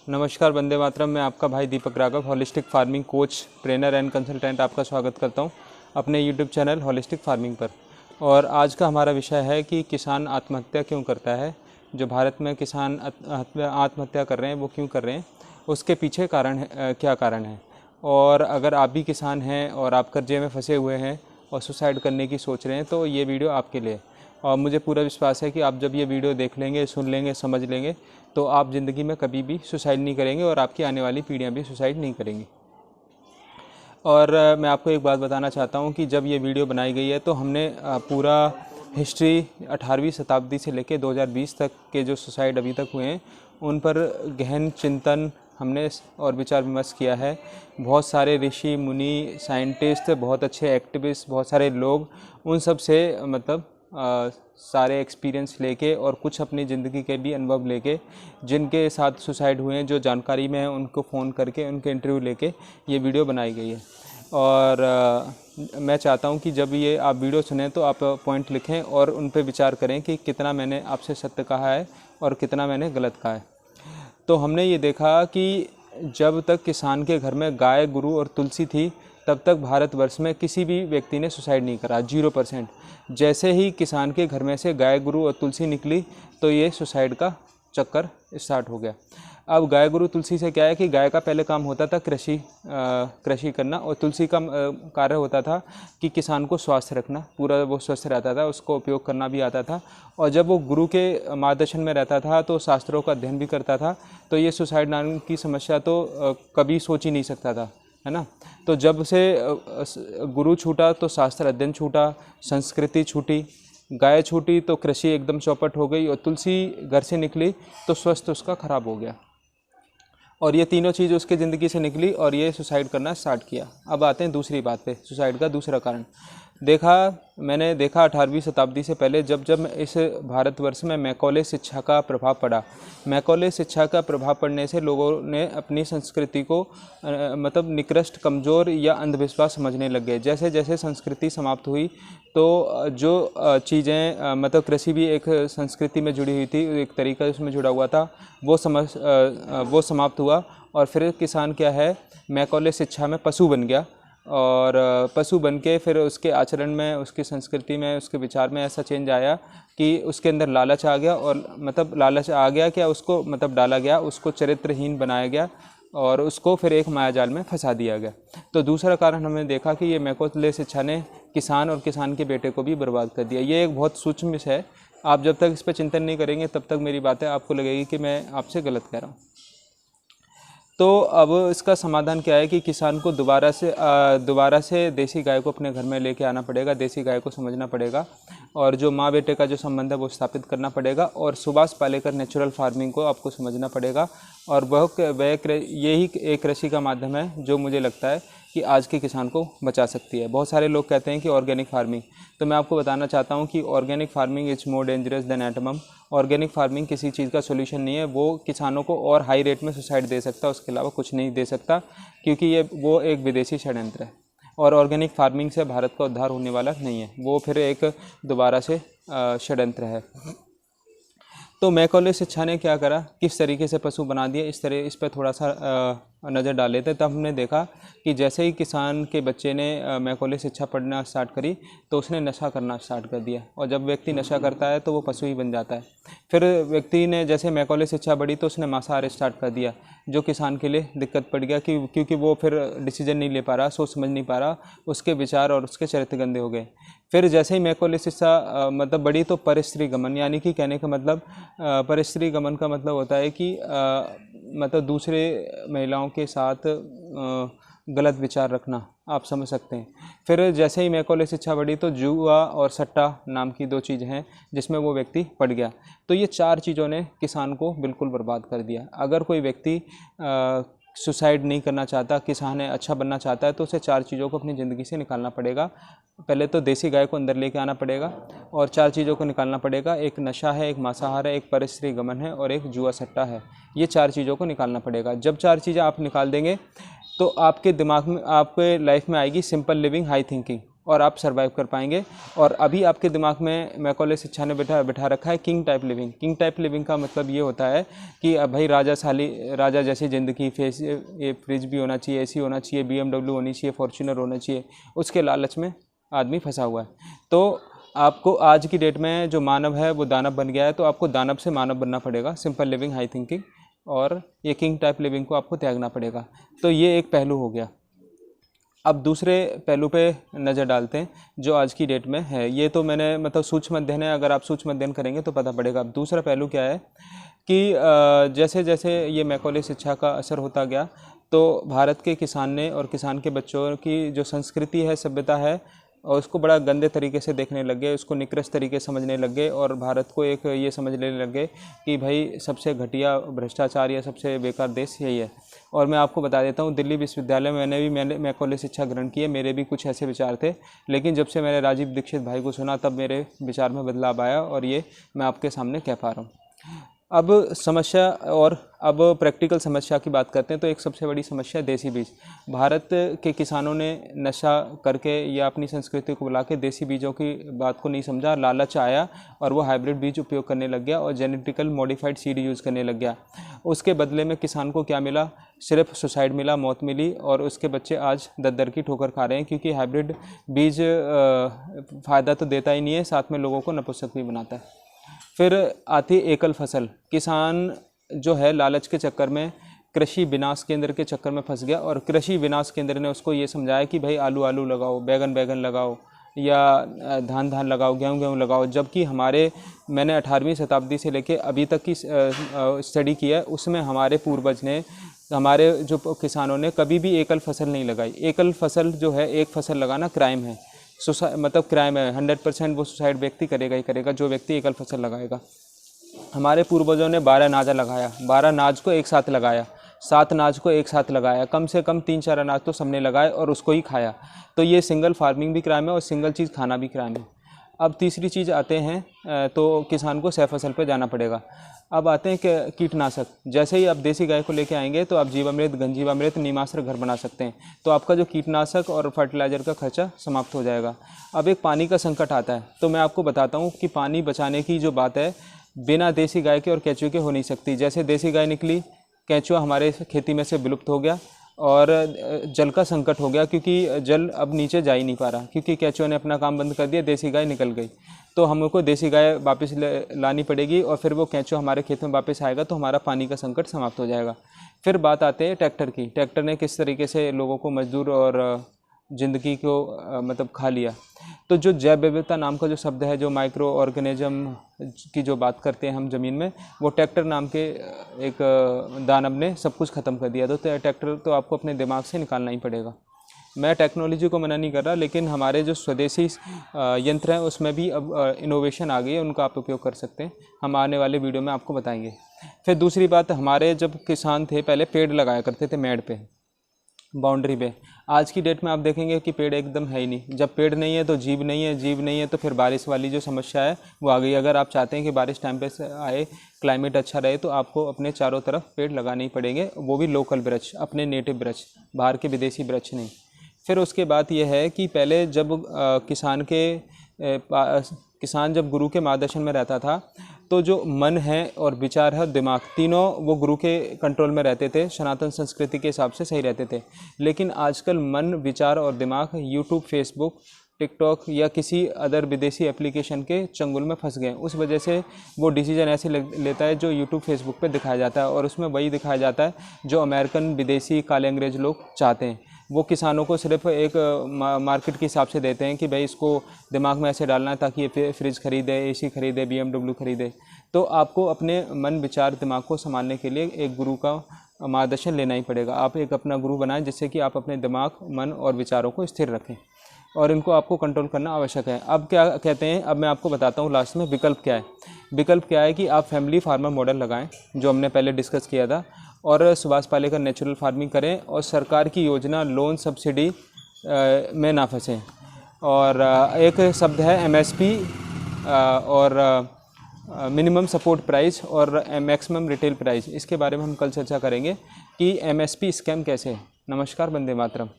नमस्कार, वंदे मातरम। मैं आपका भाई Deepak Raghav, holistic farming coach, trainer and consultant आपका स्वागत करता हूं अपने यूट्यूब चैनल हॉलिस्टिक फार्मिंग पर। और आज का हमारा विषय है कि किसान आत्महत्या क्यों करता है। जो भारत में किसान आत्महत्या कर रहे हैं वो क्यों कर रहे हैं, उसके पीछे क्या कारण है। और अगर आप भी किसान हैं और आप कर्जे में फंसे हुए हैं और सुसाइड करने की सोच रहे हैं तो ये वीडियो आपके लिए। और मुझे पूरा विश्वास है कि आप जब ये वीडियो देख लेंगे, सुन लेंगे, समझ लेंगे तो आप ज़िंदगी में कभी भी सुसाइड नहीं करेंगे और आपकी आने वाली पीढ़ियाँ भी सुसाइड नहीं करेंगी। और मैं आपको एक बात बताना चाहता हूँ कि जब ये वीडियो बनाई गई है तो हमने पूरा हिस्ट्री 18वीं शताब्दी से लेकर 2020 तक के जो सुसाइड अभी तक हुए हैं उन पर गहन चिंतन हमने और विचार विमर्श किया है। बहुत सारे ऋषि मुनि, साइंटिस्ट, बहुत अच्छे एक्टिविस्ट, बहुत सारे लोग, उन सब से सारे एक्सपीरियंस लेके और कुछ अपनी ज़िंदगी के भी अनुभव लेके, जिनके साथ सुसाइड हुए हैं, जो जानकारी में है, उनको फ़ोन करके उनके इंटरव्यू लेके ये वीडियो बनाई गई है। और मैं चाहता हूं कि जब ये आप वीडियो सुनें तो आप पॉइंट लिखें और उन पे विचार करें कि कितना मैंने आपसे सत्य कहा है और कितना मैंने गलत कहा है। तो हमने ये देखा कि जब तक किसान के घर में गाय, गुरु और तुलसी थी तब तक भारतवर्ष में किसी भी व्यक्ति ने सुसाइड नहीं करा, 0%। जैसे ही किसान के घर में से गाय, गुरु और तुलसी निकली तो ये सुसाइड का चक्कर स्टार्ट हो गया। अब गाय, गुरु, तुलसी से क्या है कि गाय का पहले काम होता था कृषि करना, और तुलसी का कार्य होता था कि किसान को स्वस्थ रखना, पूरा वो स्वस्थ रहता था, उसको उपयोग करना भी आता था। और जब वो गुरु के मार्गदर्शन में रहता था तो शास्त्रों का अध्ययन भी करता था, तो ये सुसाइड नाम की समस्या तो कभी सोच ही नहीं सकता था, है ना। तो जब से गुरु छूटा तो शास्त्र अध्ययन छूटा, संस्कृति छूटी, गाय छूटी तो कृषि एकदम चौपट हो गई, और तुलसी घर से निकली तो स्वास्थ्य उसका खराब हो गया। और ये तीनों चीज़ उसकी ज़िंदगी से निकली और ये सुसाइड करना स्टार्ट किया। अब आते हैं दूसरी बात पे, सुसाइड का दूसरा कारण। मैंने देखा 18वीं शताब्दी से पहले जब इस भारतवर्ष में मैकॉले शिक्षा का प्रभाव पड़ा। मैकॉले शिक्षा का प्रभाव पड़ने से लोगों ने अपनी संस्कृति को मतलब निकृष्ट, कमज़ोर या अंधविश्वास समझने लग गए। जैसे जैसे संस्कृति समाप्त हुई तो जो चीज़ें मतलब कृषि भी एक संस्कृति में जुड़ी हुई थी, एक तरीका उसमें जुड़ा हुआ था, वो समाप्त हुआ। और फिर किसान क्या है, मैकॉले शिक्षा में पशु बन गया, और पशु बन के फिर उसके आचरण में, उसकी संस्कृति में, उसके विचार में ऐसा चेंज आया कि उसके अंदर लालच आ गया। और मतलब लालच आ गया क्या, उसको मतलब डाला गया, उसको चरित्रहीन बनाया गया और उसको फिर एक मायाजाल में फंसा दिया गया। तो दूसरा कारण हमने देखा कि ये मैकॉले शिक्षा ने किसान और किसान के बेटे को भी बर्बाद कर दिया। ये एक बहुत सूक्ष्म विषय है। आप जब तक इस पर चिंतन नहीं करेंगे तब तक मेरी बातें आपको लगेगी कि मैं आपसे गलत कह रहा हूँ। तो अब इसका समाधान क्या है कि किसान को दोबारा से देसी गाय को अपने घर में लेके आना पड़ेगा, देसी गाय को समझना पड़ेगा, और जो माँ बेटे का जो संबंध है वो स्थापित करना पड़ेगा, और सुभाष पालेकर नेचुरल फार्मिंग को आपको समझना पड़ेगा। और यही एक कृषि का माध्यम है जो मुझे लगता है कि आज के किसान को बचा सकती है। बहुत सारे लोग कहते हैं कि ऑर्गेनिक फार्मिंग, तो मैं आपको बताना चाहता हूं कि organic farming is more dangerous than atom. Organic farming किसी चीज़ का सोल्यूशन नहीं है, वो किसानों को और हाई रेट में सुसाइड दे सकता है, उसके अलावा कुछ नहीं दे सकता, क्योंकि वो एक विदेशी षड्यंत्र है। और ऑर्गेनिक फार्मिंग से भारत का उद्धार होने वाला नहीं है, वो फिर एक दोबारा से षड्यंत्र है। तो मैकॉले शिक्षा ने क्या करा, किस तरीके से पशु बना दिया, इस पर थोड़ा सा नज़र डाले थे। तब हमने देखा कि जैसे ही किसान के बच्चे ने मैकॉले शिक्षा पढ़ना स्टार्ट करी तो उसने नशा करना स्टार्ट कर दिया, और जब व्यक्ति नशा करता है तो वो पशु ही बन जाता है। फिर व्यक्ति ने जैसे मैकॉले शिक्षा बढ़ी तो उसने मांसाहार स्टार्ट कर दिया, जो किसान के लिए दिक्कत पड़ गया क्योंकि वो फिर डिसीजन नहीं ले पा रहा, सोच समझ नहीं पा रहा, उसके विचार और उसके चरित्र गंदे हो गए। फिर जैसे ही मैकॉले शिक्षा मतलब बढ़ी तो परस्त्री गमन, यानी कि कहने का मतलब परस्त्री गमन का मतलब होता है कि मतलब दूसरे महिलाओं के साथ गलत विचार रखना, आप समझ सकते हैं। फिर जैसे ही मैकॉले शिक्षा बढ़ी तो जुआ और सट्टा नाम की 2 चीज़ें हैं जिसमें वो व्यक्ति पड़ गया। तो ये 4 चीज़ों ने किसान को बिल्कुल बर्बाद कर दिया। अगर कोई व्यक्ति सुसाइड नहीं करना चाहता, किसान है, अच्छा बनना चाहता है, तो उसे 4 चीज़ों को अपनी ज़िंदगी से निकालना पड़ेगा। पहले तो देसी गाय को अंदर लेके आना पड़ेगा और 4 चीज़ों को निकालना पड़ेगा। एक नशा है, एक मांसाहार है, एक परस्त्री गमन है और एक जुआ सट्टा है। ये 4 चीज़ों को निकालना पड़ेगा। जब 4 चीज़ें आप निकाल देंगे तो आपके दिमाग में, आपके लाइफ में आएगी सिंपल लिविंग, हाई थिंकिंग। और आप सर्वाइव कर पाएंगे। और अभी आपके दिमाग में मैकॉले शिक्षा ने बिठा रखा है king type living. King type living का मतलब ये होता है कि अब भाई राजा जैसी ज़िंदगी, फ्रिज भी होना चाहिए, एसी होना चाहिए, BMW होनी चाहिए, फॉर्च्यूनर होना चाहिए, उसके लालच में आदमी फंसा हुआ है। तो आपको आज की डेट में जो मानव है वो दानव बन गया है, तो आपको दानव से मानव बनना पड़ेगा, सिंपल लिविंग, हाई थिंकिंग, और ये किंग टाइप लिविंग को आपको त्यागना पड़ेगा। तो ये एक पहलू हो गया। अब दूसरे पहलू पे नज़र डालते हैं जो आज की डेट में है। ये तो मैंने मतलब सूक्ष्म अध्ययन है, अगर आप सूक्ष्म अध्ययन करेंगे तो पता पड़ेगा। अब दूसरा पहलू क्या है कि जैसे जैसे ये मैकॉले शिक्षा का असर होता गया, तो भारत के किसान ने और किसान के बच्चों की जो संस्कृति है, सभ्यता है, और उसको बड़ा गंदे तरीके से देखने लग गए, उसको निकृष्ट तरीके से समझने लग गए, और भारत को एक ये समझने लग गए कि भाई सबसे घटिया भ्रष्टाचार या सबसे बेकार देश यही है। और मैं आपको बता देता हूँ, दिल्ली विश्वविद्यालय में मैंने मैकॉले शिक्षा ग्रहण की है, मेरे भी कुछ ऐसे विचार थे, लेकिन जब से मैंने राजीव दीक्षित भाई को सुना तब मेरे विचार में बदलाव आया, और ये मैं आपके सामने कह पा रहा हूँ। अब समस्या, और अब प्रैक्टिकल समस्या की बात करते हैं, तो एक सबसे बड़ी समस्या है देसी बीज। भारत के किसानों ने नशा करके या अपनी संस्कृति को बुला के देसी बीजों की बात को नहीं समझा, लालच आया और वो हाइब्रिड बीज उपयोग करने लग गया और जेनेटिकल मॉडिफाइड सीड यूज़ करने लग गया। उसके बदले में किसान को क्या मिला? सिर्फ सुसाइड मिला, मौत मिली, और उसके बच्चे आज दर की ठोकर खा रहे हैं, क्योंकि हाइब्रिड बीज फ़ायदा तो देता ही नहीं है, साथ में लोगों को नपुंसक भी बनाता है। फिर आती एकल फसल। किसान जो है लालच के चक्कर में, कृषि विनाश केंद्र के चक्कर में फंस गया, और कृषि विनाश केंद्र ने उसको ये समझाया कि भाई आलू आलू लगाओ, बैगन बैगन लगाओ, या धान धान लगाओ, गेहूँ गेहूँ लगाओ। जबकि मैंने 18वीं शताब्दी से लेके अभी तक की स्टडी की है, उसमें हमारे पूर्वज ने, हमारे जो किसानों ने कभी भी एकल फसल नहीं लगाई। एकल फसल जो है, एक फसल लगाना क्राइम है, मतलब क्राइम है, 100% वो सुसाइड व्यक्ति करेगा ही करेगा जो व्यक्ति एकल फसल लगाएगा। हमारे पूर्वजों ने 12 अनाज लगाया, 12 अनाज को एक साथ लगाया, 7 अनाज को एक साथ लगाया, कम से कम 3-4 अनाज तो सबने लगाए और उसको ही खाया। तो ये सिंगल फार्मिंग भी क्राइम है और सिंगल चीज़ खाना भी क्राइम है। अब तीसरी चीज़ आते हैं, तो किसान को सह फसल पे जाना पड़ेगा। अब आते हैं कि कीटनाशक। जैसे ही आप देसी गाय को लेके आएंगे तो आप जीवामृत, घनजीवामृत, नीमास्त्र घर बना सकते हैं, तो आपका जो कीटनाशक और फर्टिलाइज़र का खर्चा समाप्त हो जाएगा। अब एक पानी का संकट आता है, तो मैं आपको बताता हूँ कि पानी बचाने की जो बात है, बिना देसी गाय के और केंचुए के हो नहीं सकती। जैसे देसी गाय निकली, केंचुआ हमारे खेती में से विलुप्त हो गया, और जल का संकट हो गया, क्योंकि जल अब नीचे जा ही नहीं पा रहा, क्योंकि केंचुआ ने अपना काम बंद कर दिया, देसी गाय निकल गई। तो हमको देसी गाय वापस लानी पड़ेगी, और फिर वो केंचुआ हमारे खेत में वापस आएगा, तो हमारा पानी का संकट समाप्त हो जाएगा। फिर बात आते हैं ट्रैक्टर की। ट्रैक्टर ने किस तरीके से लोगों को, मजदूर और ज़िंदगी को मतलब खा लिया। तो जो जैव विविधता नाम का जो शब्द है, जो माइक्रो ऑर्गेनिज्म की जो बात करते हैं हम ज़मीन में, वो ट्रैक्टर नाम के एक दानव ने सब कुछ ख़त्म कर दिया। तो ट्रैक्टर तो आपको अपने दिमाग से निकालना ही पड़ेगा। मैं टेक्नोलॉजी को मना नहीं कर रहा, लेकिन हमारे जो स्वदेशी यंत्र हैं उसमें भी अब इनोवेशन आ गई है, उनका आप उपयोग कर सकते हैं। हम आने वाले वीडियो में आपको बताएंगे। फिर दूसरी बात, हमारे जब किसान थे पहले पेड़ लगाया करते थे मेड़ पे, बाउंड्री पे। आज की डेट में आप देखेंगे कि पेड़ एकदम है ही नहीं। जब पेड़ नहीं है तो जीव नहीं है, जीव नहीं है तो फिर बारिश वाली जो समस्या है वो आ गई। अगर आप चाहते हैं कि बारिश टाइम पे से आए, क्लाइमेट अच्छा रहे, तो आपको अपने चारों तरफ पेड़ लगाने ही पड़ेंगे, वो भी लोकल वृक्ष, अपने नेटिव वृक्ष, बाहर के विदेशी वृक्ष नहीं। फिर उसके बाद ये है कि पहले जब किसान जब गुरु के मार्गदर्शन में रहता था, तो जो मन है और विचार है, दिमाग, तीनों वो गुरु के कंट्रोल में रहते थे, सनातन संस्कृति के हिसाब से सही रहते थे। लेकिन आजकल मन, विचार और दिमाग यूट्यूब, फेसबुक, टिकटॉक या किसी अदर विदेशी एप्लीकेशन के चंगुल में फंस गए। उस वजह से वो डिसीजन ऐसे लेता है जो यूट्यूब, फेसबुक पे दिखाया जाता है, और उसमें वही दिखाया जाता है जो अमेरिकन, विदेशी, काले अंग्रेज लोग चाहते हैं। वो किसानों को सिर्फ एक मार्केट के हिसाब से देते हैं कि भाई इसको दिमाग में ऐसे डालना है ताकि ये फ्रिज खरीदे, एसी खरीदे, BMW खरीदे। तो आपको अपने मन, विचार, दिमाग को संभालने के लिए एक गुरु का मार्गदर्शन लेना ही पड़ेगा। आप एक अपना गुरु बनाएं, जिससे कि आप अपने दिमाग, मन और विचारों को स्थिर रखें, और इनको आपको कंट्रोल करना आवश्यक है। अब क्या कहते हैं, अब मैं आपको बताता हूँ लास्ट में विकल्प क्या है। विकल्प क्या है कि आप फैमिली फार्मर मॉडल लगाएं, जो हमने पहले डिस्कस किया था, और सुभाष पालेकर नेचुरल फार्मिंग करें, और सरकार की योजना, लोन, सब्सिडी में ना फंसें। और एक शब्द है MSP, और मिनिमम सपोर्ट प्राइस और मैक्सिमम रिटेल प्राइस। इसके बारे में हम कल चर्चा करेंगे कि MSP स्कैम कैसे है। नमस्कार, वंदे मातरम।